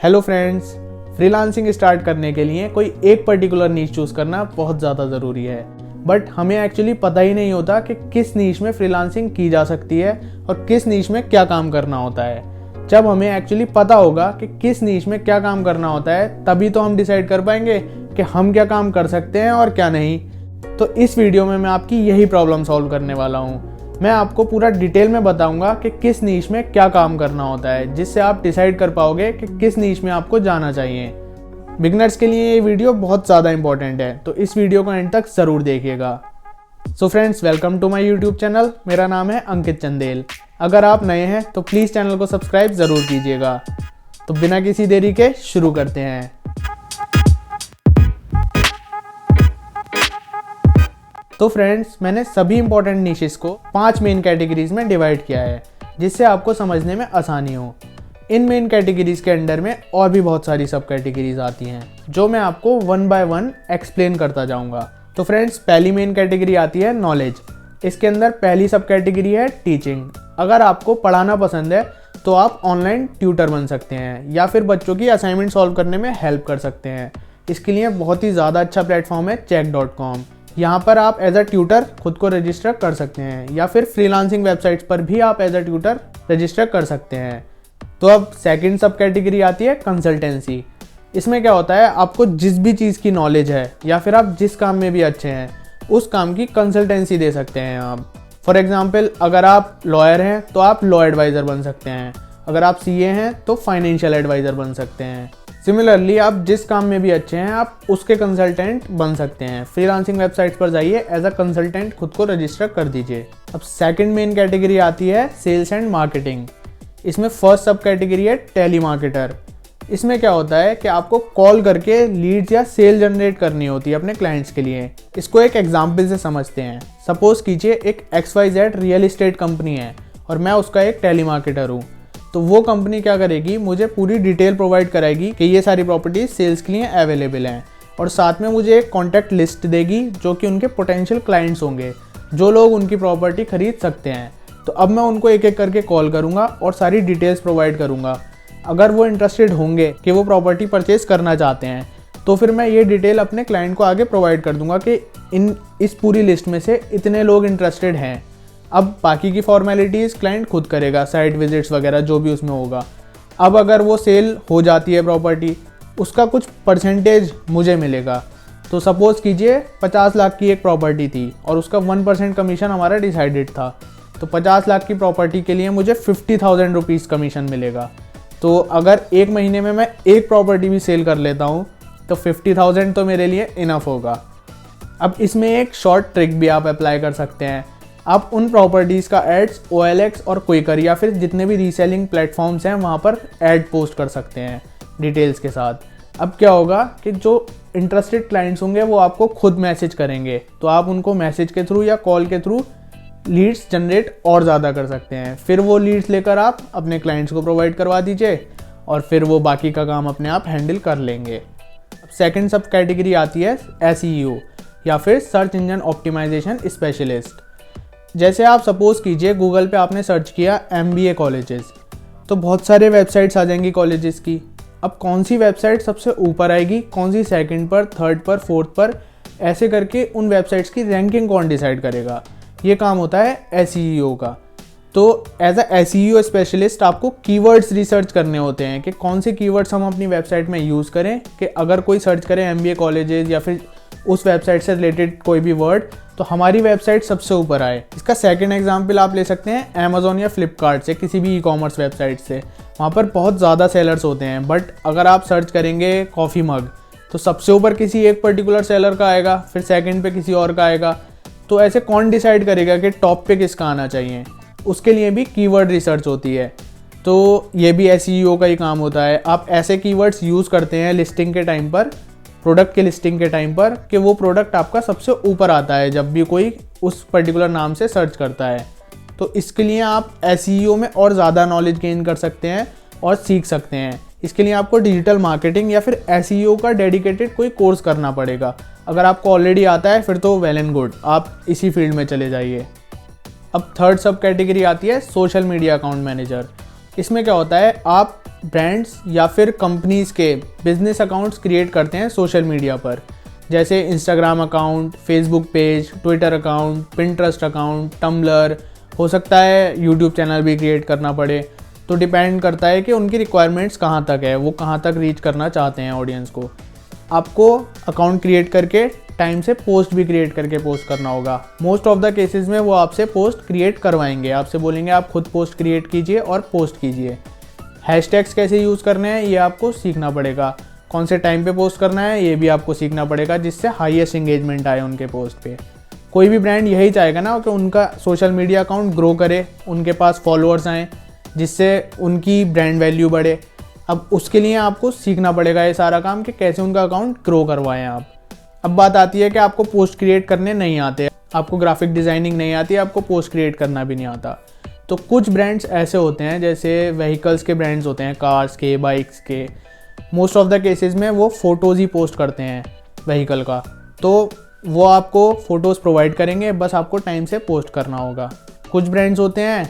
Hello friends, freelancing start करने के लिए कोई एक पर्टिकुलर नीश चूज़ करना बहुत ज़्यादा ज़रूरी है। बट हमें एक्चुअली पता ही नहीं होता कि किस नीश में फ्रीलांसिंग की जा सकती है और किस नीश में क्या काम करना होता है। जब हमें एक्चुअली पता होगा कि किस नीश में क्या काम करना होता है, तभी तो हम डिसाइड कर पाएंगे कि हम क्या काम कर सकते हैं और क्या नहीं। तो इस वीडियो में मैं आपकी यही प्रॉब्लम सॉल्व करने वाला हूँ। मैं आपको पूरा डिटेल में बताऊंगा कि किस नीश में क्या काम करना होता है, जिससे आप डिसाइड कर पाओगे कि किस नीश में आपको जाना चाहिए। बिगनर्स के लिए ये वीडियो बहुत ज़्यादा इंपॉर्टेंट है, तो इस वीडियो को एंड तक ज़रूर देखिएगा। So friends, welcome to my YouTube channel. मेरा नाम है अंकित चंदेल। अगर आप नए हैं तो प्लीज़ चैनल को सब्सक्राइब ज़रूर कीजिएगा। तो बिना किसी देरी के शुरू करते हैं। तो फ्रेंड्स, मैंने सभी इंपॉर्टेंट निशेस को 5 मेन कैटेगरीज में डिवाइड किया है, जिससे आपको समझने में आसानी हो। इन मेन कैटेगरीज के अंडर में और भी बहुत सारी सब कैटेगरीज आती हैं, जो मैं आपको वन बाय वन एक्सप्लेन करता जाऊंगा। तो फ्रेंड्स, पहली मेन कैटेगरी आती है नॉलेज। इसके अंदर पहली सब कैटेगरी है टीचिंग। अगर आपको पढ़ाना पसंद है तो आप ऑनलाइन ट्यूटर बन सकते हैं या फिर बच्चों की असाइनमेंट सॉल्व करने में हेल्प कर सकते हैं। इसके लिए बहुत ही ज़्यादा अच्छा प्लेटफॉर्म है check.com। यहाँ पर आप एज अ ट्यूटर खुद को रजिस्टर कर सकते हैं, या फिर फ्रीलांसिंग वेबसाइट्स पर भी आप एज अ ट्यूटर रजिस्टर कर सकते हैं। तो अब सेकंड सब कैटेगरी आती है कंसल्टेंसी। इसमें क्या होता है, आपको जिस भी चीज़ की नॉलेज है या फिर आप जिस काम में भी अच्छे हैं, उस काम की कंसल्टेंसी दे सकते हैं आप। फॉर एग्जाम्पल, अगर आप लॉयर हैं तो आप लॉ एडवाइज़र बन सकते हैं। अगर आप सीए हैं तो फाइनेंशियल एडवाइज़र बन सकते हैं। सिमिलरली, आप जिस काम में भी अच्छे हैं, आप उसके कंसल्टेंट बन सकते हैं। फ्रीलांसिंग वेबसाइट्स पर जाइए, एज अ कंसल्टेंट खुद को रजिस्टर कर दीजिए। अब सेकंड मेन कैटेगरी आती है सेल्स एंड मार्केटिंग। इसमें फर्स्ट सब कैटेगरी है टेली मार्केटर। इसमें क्या होता है कि आपको कॉल करके लीड्स या सेल जनरेट करनी होती है अपने क्लाइंट्स के लिए। इसको एक एग्जाम्पल से समझते हैं। सपोज कीजिए एक XYZ रियल एस्टेट कंपनी है और मैं उसका एक टेली मार्केटर हूँ। तो वो कंपनी क्या करेगी, मुझे पूरी डिटेल प्रोवाइड कराएगी कि ये सारी प्रॉपर्टीज सेल्स के लिए अवेलेबल हैं, और साथ में मुझे एक कॉन्टैक्ट लिस्ट देगी जो कि उनके पोटेंशियल क्लाइंट्स होंगे, जो लोग उनकी प्रॉपर्टी खरीद सकते हैं। तो अब मैं उनको एक एक करके कॉल करूँगा और सारी डिटेल्स प्रोवाइड करूँगा। अगर वो इंटरेस्टेड होंगे कि वो प्रॉपर्टी परचेज करना चाहते हैं, तो फिर मैं ये डिटेल अपने क्लाइंट को आगे प्रोवाइड कर दूँगा कि इस पूरी लिस्ट में से इतने लोग इंटरेस्टेड हैं। अब बाकी की फॉर्मेलिटीज़ क्लाइंट खुद करेगा, साइट विजिट्स वगैरह जो भी उसमें होगा। अब अगर वो सेल हो जाती है प्रॉपर्टी, उसका कुछ परसेंटेज मुझे मिलेगा। तो सपोज़ कीजिए 50 लाख की एक प्रॉपर्टी थी और उसका 1% कमीशन हमारा डिसाइडेड था। तो 50 लाख की प्रॉपर्टी के लिए मुझे 50,000 रुपीज़ कमीशन मिलेगा। तो अगर एक महीने में मैं एक प्रॉपर्टी भी सेल कर लेता हूँ तो 50,000 तो मेरे लिए इनफ होगा। अब इसमें एक शॉर्ट ट्रिक भी आप अप्लाई कर सकते हैं। आप उन प्रॉपर्टीज़ का एड्स OLX और क्विकर या फिर जितने भी रीसेलिंग प्लेटफॉर्म्स हैं वहाँ पर ऐड पोस्ट कर सकते हैं डिटेल्स के साथ। अब क्या होगा कि जो इंटरेस्टेड क्लाइंट्स होंगे वो आपको खुद मैसेज करेंगे, तो आप उनको मैसेज के थ्रू या कॉल के थ्रू लीड्स जनरेट और ज़्यादा कर सकते हैं। फिर वो लीड्स लेकर आप अपने क्लाइंट्स को प्रोवाइड करवा दीजिए और फिर वो बाकी का काम अपने आप हैंडल कर लेंगे। अब सेकेंड सब कैटेगरी आती है SEO या फिर सर्च इंजन ऑप्टिमाइजेशन स्पेशलिस्ट। जैसे आप सपोज़ कीजिए गूगल पे आपने सर्च किया MBA कॉलेजेस, तो बहुत सारे वेबसाइट्स आ जाएंगी कॉलेजेस की। अब कौन सी वेबसाइट सबसे ऊपर आएगी, कौन सी सेकंड पर, थर्ड पर, फोर्थ पर, ऐसे करके उन वेबसाइट्स की रैंकिंग कौन डिसाइड करेगा? ये काम होता है SEO का। तो एज अ SEO स्पेशलिस्ट आपको कीवर्ड्स रिसर्च करने होते हैं कि कौन से कीवर्ड्स हम अपनी वेबसाइट में यूज़ करें कि अगर कोई सर्च करे MBA कॉलेजेस या फिर उस वेबसाइट से रिलेटेड कोई भी वर्ड, तो हमारी वेबसाइट सबसे ऊपर आए। इसका सेकंड एग्जांपल आप ले सकते हैं Amazon या Flipkart से, किसी भी ई-कॉमर्स वेबसाइट से। वहाँ पर बहुत ज़्यादा सेलर्स होते हैं, बट अगर आप सर्च करेंगे कॉफ़ी मग तो सबसे ऊपर किसी एक पर्टिकुलर सेलर का आएगा, फिर सेकंड पे किसी और का आएगा। तो ऐसे कौन डिसाइड करेगा कि टॉप पे किसका आना चाहिए? उसके लिए भी कीवर्ड रिसर्च होती है। तो ये भी SEO का ही काम होता है। आप ऐसे कीवर्ड्स यूज़ करते हैं लिस्टिंग के टाइम पर, प्रोडक्ट के लिस्टिंग के टाइम पर, कि वो प्रोडक्ट आपका सबसे ऊपर आता है जब भी कोई उस पर्टिकुलर नाम से सर्च करता है। तो इसके लिए आप SEO में और ज़्यादा नॉलेज गेन कर सकते हैं और सीख सकते हैं। इसके लिए आपको डिजिटल मार्केटिंग या फिर SEO का डेडिकेटेड कोई कोर्स करना पड़ेगा। अगर आपको ऑलरेडी आता है फिर तो वेल एंड गुड, आप इसी फील्ड में चले जाइए। अब थर्ड सब कैटेगरी आती है सोशल मीडिया अकाउंट मैनेजर। इसमें क्या होता है, आप ब्रांड्स या फिर कंपनीज़ के बिजनेस अकाउंट्स क्रिएट करते हैं सोशल मीडिया पर, जैसे Instagram account, Facebook page, Twitter account, Pinterest account, Tumblr, हो सकता है यूट्यूब चैनल भी क्रिएट करना पड़े। तो डिपेंड करता है कि उनकी रिक्वायरमेंट्स कहाँ तक है, वो कहाँ तक रीच करना चाहते हैं ऑडियंस को। आपको अकाउंट क्रिएट करके टाइम से पोस्ट भी क्रिएट करके पोस्ट करना होगा। मोस्ट ऑफ द केसेस में वो आपसे पोस्ट क्रिएट करवाएंगे, आपसे बोलेंगे आप खुद पोस्ट क्रिएट कीजिए और पोस्ट कीजिए। हैशटैग्स कैसे यूज़ करने हैं ये आपको सीखना पड़ेगा, कौन से टाइम पे पोस्ट करना है ये भी आपको सीखना पड़ेगा, जिससे हाईएस्ट एंगेजमेंट आए उनके पोस्ट पे। कोई भी ब्रांड यही चाहेगा ना कि उनका सोशल मीडिया अकाउंट ग्रो करे, उनके पास फॉलोअर्स आएँ, जिससे उनकी ब्रांड वैल्यू बढ़े। अब उसके लिए आपको सीखना पड़ेगा ये सारा काम कि कैसे उनका अकाउंट ग्रो करवाएं आप। अब बात आती है कि आपको पोस्ट क्रिएट करने नहीं आते, आपको ग्राफिक डिज़ाइनिंग नहीं आती, आपको पोस्ट क्रिएट करना भी नहीं आता। तो कुछ ब्रांड्स ऐसे होते हैं, जैसे व्हीकल्स के ब्रांड्स होते हैं, कार्स के, बाइक्स के। मोस्ट ऑफ द केसेस में वो फ़ोटोज़ ही पोस्ट करते हैं व्हीकल का, तो वो आपको फ़ोटोज़ प्रोवाइड करेंगे, बस आपको टाइम से पोस्ट करना होगा। कुछ ब्रांड्स होते हैं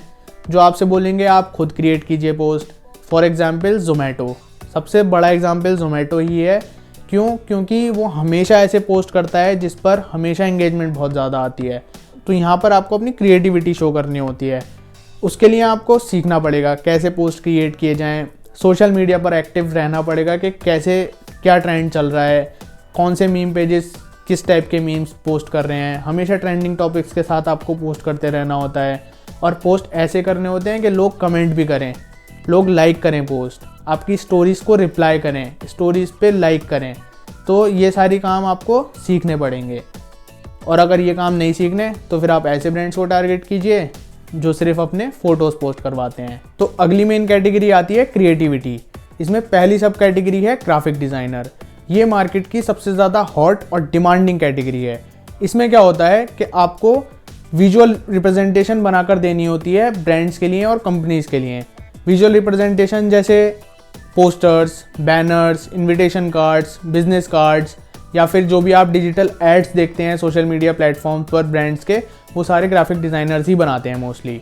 जो आपसे बोलेंगे आप खुद क्रिएट कीजिए पोस्ट। फॉर एग्ज़ाम्पल ज़ोमैटो, सबसे बड़ा एग्ज़ाम्पल ज़ोमैटो ही है। क्यों? क्योंकि वो हमेशा ऐसे पोस्ट करता है जिस पर हमेशा एंगेजमेंट बहुत ज़्यादा आती है। तो यहाँ पर आपको अपनी क्रिएटिविटी शो करनी होती है। उसके लिए आपको सीखना पड़ेगा कैसे पोस्ट क्रिएट किए जाएँ, सोशल मीडिया पर एक्टिव रहना पड़ेगा कि कैसे क्या ट्रेंड चल रहा है, कौन से मीम पेजेस किस टाइप के मीम्स पोस्ट कर रहे हैं। हमेशा ट्रेंडिंग टॉपिक्स के साथ आपको पोस्ट करते रहना होता है, और पोस्ट ऐसे करने होते हैं कि लोग कमेंट भी करें, लोग लाइक करें, पोस्ट आपकी स्टोरीज़ को रिप्लाई करें, स्टोरीज़ पे लाइक करें। तो ये सारी काम आपको सीखने पड़ेंगे। और अगर ये काम नहीं सीखने तो फिर आप ऐसे ब्रांड्स को टारगेट कीजिए जो सिर्फ अपने फ़ोटोज़ पोस्ट करवाते हैं। तो अगली मेन कैटेगरी आती है क्रिएटिविटी। इसमें पहली सब कैटेगरी है ग्राफिक डिज़ाइनर। ये मार्केट की सबसे ज़्यादा हॉट और डिमांडिंग कैटेगरी है। इसमें क्या होता है कि आपको विजुअल रिप्रेजेंटेशन बनाकर देनी होती है ब्रांड्स के लिए और कंपनीज़ के लिए। विजुअल रिप्रेजेंटेशन जैसे posters, banners, invitation cards, business cards, या फिर जो भी आप डिजिटल एड्स देखते हैं सोशल मीडिया प्लेटफॉर्म्स पर ब्रांड्स के, वो सारे ग्राफिक डिज़ाइनर्स ही बनाते हैं मोस्टली।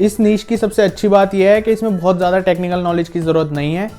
इस नीश की सबसे अच्छी बात यह है कि इसमें बहुत ज़्यादा टेक्निकल नॉलेज की ज़रूरत नहीं है।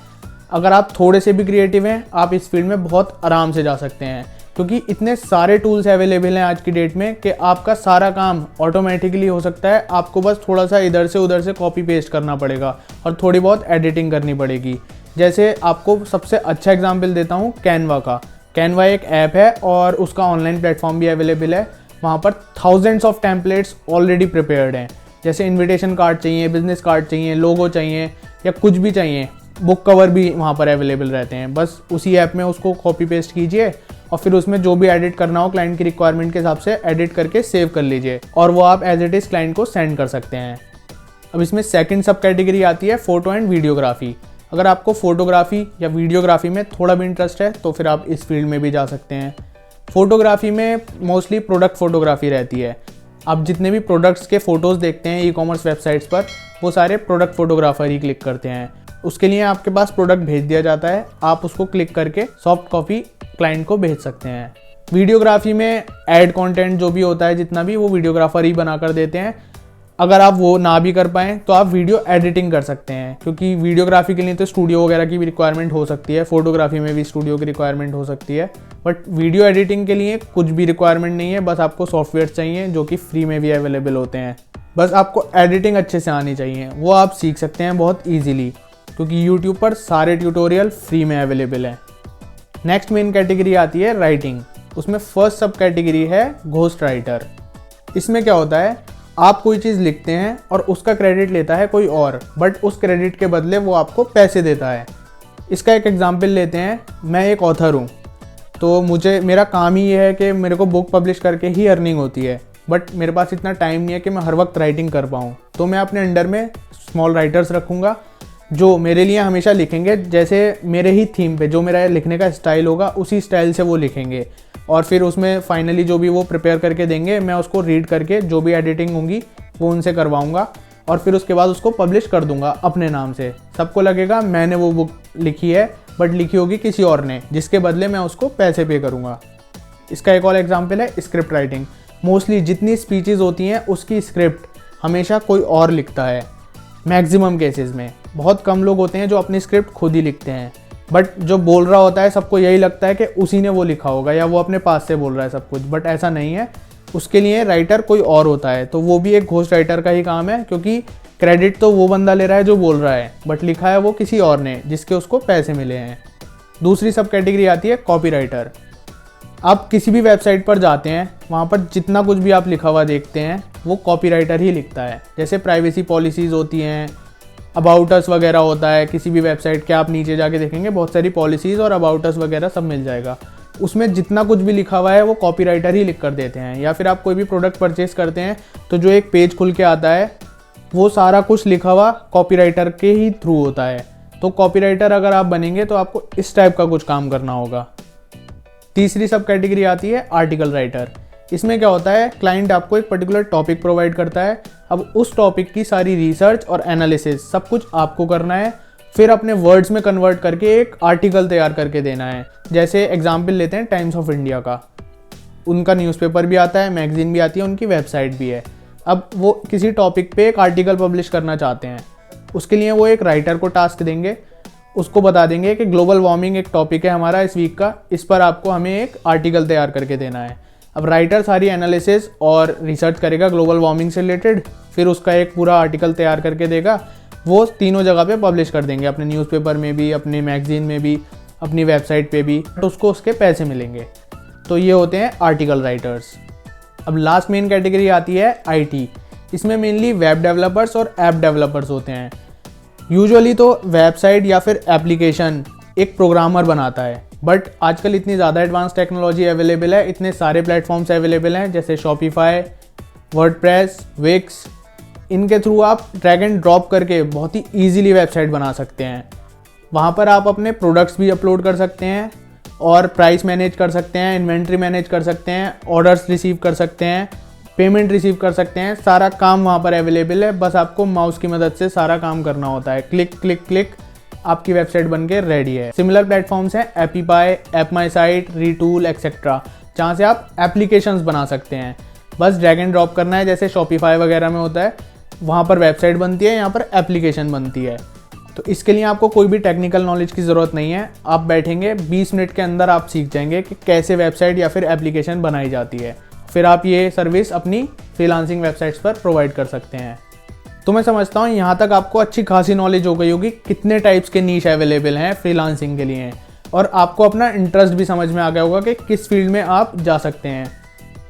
अगर आप थोड़े से भी क्रिएटिव हैं, आप इस फील्ड में बहुत आराम से जा सकते हैं, क्योंकि इतने सारे टूल्स अवेलेबल हैं आज की डेट में कि आपका सारा काम ऑटोमेटिकली हो सकता है। आपको बस थोड़ा सा इधर से उधर से कॉपी पेस्ट करना पड़ेगा और थोड़ी बहुत एडिटिंग करनी पड़ेगी। जैसे आपको सबसे अच्छा एग्जांपल देता हूँ कैनवा का। कैनवा एक ऐप है और उसका ऑनलाइन प्लेटफॉर्म भी अवेलेबल है। वहाँ पर thousands of templates already prepared हैं। जैसे इन्विटेशन कार्ड चाहिए, बिजनेस कार्ड चाहिए, लोगो चाहिए, या कुछ भी चाहिए, बुक कवर भी वहाँ पर अवेलेबल रहते हैं। बस उसी ऐप में उसको कॉपी पेस्ट कीजिए और फिर उसमें जो भी एडिट करना हो क्लाइंट की रिक्वायरमेंट के हिसाब से एडिट करके सेव कर लीजिए, और वो आप एज इट इज़ क्लाइंट को सेंड कर सकते हैं। अब इसमें सेकंड सब कैटेगरी आती है फ़ोटो एंड वीडियोग्राफी। अगर आपको फ़ोटोग्राफी या वीडियोग्राफी में थोड़ा भी इंटरेस्ट है तो फिर आप इस फील्ड में भी जा सकते हैं। फ़ोटोग्राफी में मोस्टली प्रोडक्ट फ़ोटोग्राफी रहती है। आप जितने भी प्रोडक्ट्स के फ़ोटोज़ देखते हैं ई कॉमर्स वेबसाइट्स पर, वो सारे प्रोडक्ट फ़ोटोग्राफर ही क्लिक करते हैं। उसके लिए आपके पास प्रोडक्ट भेज दिया जाता है, आप उसको क्लिक करके सॉफ्ट कॉपी क्लाइंट को भेज सकते हैं। वीडियोग्राफी में ऐड कंटेंट जो भी होता है जितना भी, वो वीडियोग्राफर ही बना कर देते हैं। अगर आप वो ना भी कर पाएँ तो आप वीडियो एडिटिंग कर सकते हैं, क्योंकि वीडियोग्राफी के लिए तो स्टूडियो वगैरह की भी रिक्वायरमेंट हो सकती है, फोटोग्राफी में भी स्टूडियो की रिक्वायरमेंट हो सकती है। बट वीडियो एडिटिंग के लिए कुछ भी रिक्वायरमेंट नहीं है, बस आपको सॉफ्टवेयर चाहिए जो कि फ्री में भी अवेलेबल होते हैं। बस आपको एडिटिंग अच्छे से आनी चाहिए, वो आप सीख सकते हैं बहुत ईजीली, क्योंकि यूट्यूब पर सारे ट्यूटोरियल फ्री में अवेलेबल हैं। नेक्स्ट मेन कैटेगरी आती है राइटिंग। उसमें फर्स्ट सब कैटेगरी है घोस्ट राइटर। इसमें क्या होता है, आप कोई चीज़ लिखते हैं और उसका क्रेडिट लेता है कोई और, बट उस क्रेडिट के बदले वो आपको पैसे देता है। इसका एक एग्जांपल लेते हैं। मैं एक ऑथर हूँ, तो मेरा काम ही ये है कि मेरे को बुक पब्लिश करके ही अर्निंग होती है, बट मेरे पास इतना टाइम नहीं है कि मैं हर वक्त राइटिंग कर पाऊँ। तो मैं अपने अंडर में स्मॉल राइटर्स रखूँगा जो मेरे लिए हमेशा लिखेंगे, जैसे मेरे ही थीम पे जो मेरा लिखने का स्टाइल होगा उसी स्टाइल से वो लिखेंगे, और फिर उसमें फाइनली जो भी वो प्रिपेयर करके देंगे मैं उसको रीड करके जो भी एडिटिंग होंगी वो उनसे करवाऊंगा, और फिर उसके बाद उसको पब्लिश कर दूंगा अपने नाम से। सबको लगेगा मैंने वो बुक लिखी है, बट लिखी होगी किसी और ने, जिसके बदले मैं उसको पैसे पे करूँगा। इसका एक और एग्जाम्पल है स्क्रिप्ट राइटिंग। मोस्टली जितनी स्पीचेज़ होती हैं उसकी स्क्रिप्ट हमेशा कोई और लिखता है मैक्सिमम केसेस में। बहुत कम लोग होते हैं जो अपनी स्क्रिप्ट खुद ही लिखते हैं, बट जो बोल रहा होता है सबको यही लगता है कि उसी ने वो लिखा होगा या वो अपने पास से बोल रहा है सब कुछ, बट ऐसा नहीं है। उसके लिए राइटर कोई और होता है, तो वो भी एक घोस्ट राइटर का ही काम है, क्योंकि क्रेडिट तो वो बंदा ले रहा है जो बोल रहा है, बट लिखा है वो किसी और ने जिसके उसको पैसे मिले हैं। दूसरी सब कैटेगरी आती है कॉपीराइटर। आप किसी भी वेबसाइट पर जाते हैं, वहाँ पर जितना कुछ भी आप लिखा हुआ देखते हैं वो कॉपीराइटर ही लिखता है। जैसे प्राइवेसी पॉलिसीज़ होती हैं, अबाउट अस वगैरह होता है, किसी भी वेबसाइट के आप नीचे जाके देखेंगे बहुत सारी पॉलिसीज़ और अबाउट अस वगैरह सब मिल जाएगा। उसमें जितना कुछ भी लिखा हुआ है वो कॉपीराइटर ही लिख कर देते हैं। या फिर आप कोई भी प्रोडक्ट परचेज करते हैं तो जो एक पेज खुल के आता है वो सारा कुछ लिखा हुआ कॉपीराइटर के ही थ्रू होता है। तो कॉपीराइटर अगर आप बनेंगे तो आपको इस टाइप का कुछ काम करना होगा। तीसरी सब कैटेगरी आती है आर्टिकल राइटर। इसमें क्या होता है, क्लाइंट आपको एक पर्टिकुलर टॉपिक प्रोवाइड करता है, अब उस टॉपिक की सारी रिसर्च और एनालिसिस सब कुछ आपको करना है, फिर अपने वर्ड्स में कन्वर्ट करके एक आर्टिकल तैयार करके देना है। जैसे एग्जाम्पल लेते हैं टाइम्स ऑफ इंडिया का, उनका न्यूज़पेपर भी आता है, मैगजीन भी आती है, उनकी वेबसाइट भी है। अब वो किसी टॉपिक पे एक आर्टिकल पब्लिश करना चाहते हैं, उसके लिए वो एक राइटर को टास्क देंगे, उसको बता देंगे कि ग्लोबल वार्मिंग एक टॉपिक है हमारा इस वीक का, इस पर आपको हमें एक आर्टिकल तैयार करके देना है। अब राइटर सारी एनालिसिस और रिसर्च करेगा ग्लोबल वार्मिंग से रिलेटेड, फिर उसका एक पूरा आर्टिकल तैयार करके देगा, वो तीनों जगह पे पब्लिश कर देंगे, अपने न्यूज़पेपर में भी, अपने मैगजीन में भी, अपनी वेबसाइट पे भी, तो उसको उसके पैसे मिलेंगे। तो ये होते हैं आर्टिकल राइटर्स। अब लास्ट मेन कैटेगरी आती है आईटी। इसमें मेनली वेब डेवलपर्स और ऐप डेवलपर्स होते हैं। यूजुअली तो वेबसाइट या फिर एप्लीकेशन एक प्रोग्रामर बनाता है, बट आजकल इतनी ज़्यादा एडवांस टेक्नोलॉजी अवेलेबल है, इतने सारे प्लेटफॉर्म्स अवेलेबल हैं जैसे शॉपिफाई, वर्डप्रेस, विक्स। इनके थ्रू आप ड्रैग एंड ड्रॉप करके बहुत ही ईजिली वेबसाइट बना सकते हैं। वहाँ पर आप अपने प्रोडक्ट्स भी अपलोड कर सकते हैं और प्राइस मैनेज कर सकते हैं, इन्वेंट्री मैनेज कर सकते हैं, ऑर्डर्स रिसीव कर सकते हैं, पेमेंट रिसीव कर सकते हैं। सारा काम वहाँ पर अवेलेबल है, बस आपको माउस की मदद से सारा काम करना होता है। क्लिक क्लिक क्लिक, आपकी वेबसाइट बन के रेडी है। सिमिलर प्लेटफॉर्म्स हैं एपीपाई, एप माई साइट, रीटूल एक्सेट्रा, जहाँ से आप एप्लीकेशंस बना सकते हैं। बस ड्रैग एंड ड्रॉप करना है, जैसे शॉपिफाई वगैरह में होता है, वहाँ पर वेबसाइट बनती है, यहाँ पर एप्लीकेशन बनती है। तो इसके लिए आपको कोई भी टेक्निकल नॉलेज की ज़रूरत नहीं है। आप बैठेंगे 20 मिनट के अंदर आप सीख जाएंगे कि कैसे वेबसाइट या फिर एप्लीकेशन बनाई जाती है। फिर आप ये सर्विस अपनी फ्रीलांसिंग वेबसाइट्स पर प्रोवाइड कर सकते हैं। तो मैं समझता हूँ यहाँ तक आपको अच्छी खासी नॉलेज हो गई होगी कितने टाइप्स के नीश अवेलेबल हैं फ्रीलांसिंग के लिए, और आपको अपना इंटरेस्ट भी समझ में आ गया होगा कि किस फील्ड में आप जा सकते हैं।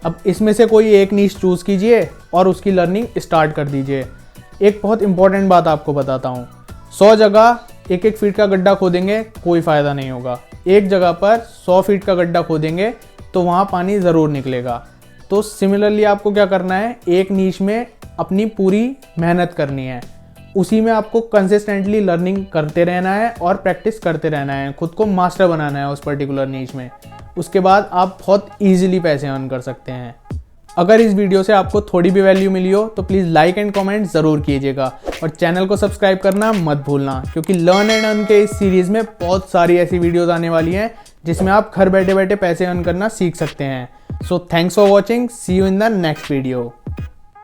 अब इसमें से कोई एक नीश चूज़ कीजिए और उसकी लर्निंग स्टार्ट कर दीजिए। एक बहुत इंपॉर्टेंट बात आपको बताता हूँ, 100 जगह 1-1 फीट का गड्ढा खोदेंगे कोई फ़ायदा नहीं होगा। एक जगह पर 100 फीट का गड्ढा खोदेंगे तो वहाँ पानी ज़रूर निकलेगा। तो सिमिलरली आपको क्या करना है, एक नीश में अपनी पूरी मेहनत करनी है, उसी में आपको कंसिस्टेंटली लर्निंग करते रहना है और प्रैक्टिस करते रहना है, खुद को मास्टर बनाना है उस पर्टिकुलर नीश में। उसके बाद आप बहुत ईजिली पैसे अर्न कर सकते हैं। अगर इस वीडियो से आपको थोड़ी भी वैल्यू मिली हो तो प्लीज़ लाइक एंड कमेंट ज़रूर कीजिएगा और चैनल को सब्सक्राइब करना मत भूलना, क्योंकि लर्न एंड अर्न के इस सीरीज़ में बहुत सारी ऐसी वीडियोस आने वाली हैं जिसमें आप घर बैठे बैठे पैसे अर्न करना सीख सकते हैं। So thanks for watching, see you in the next video.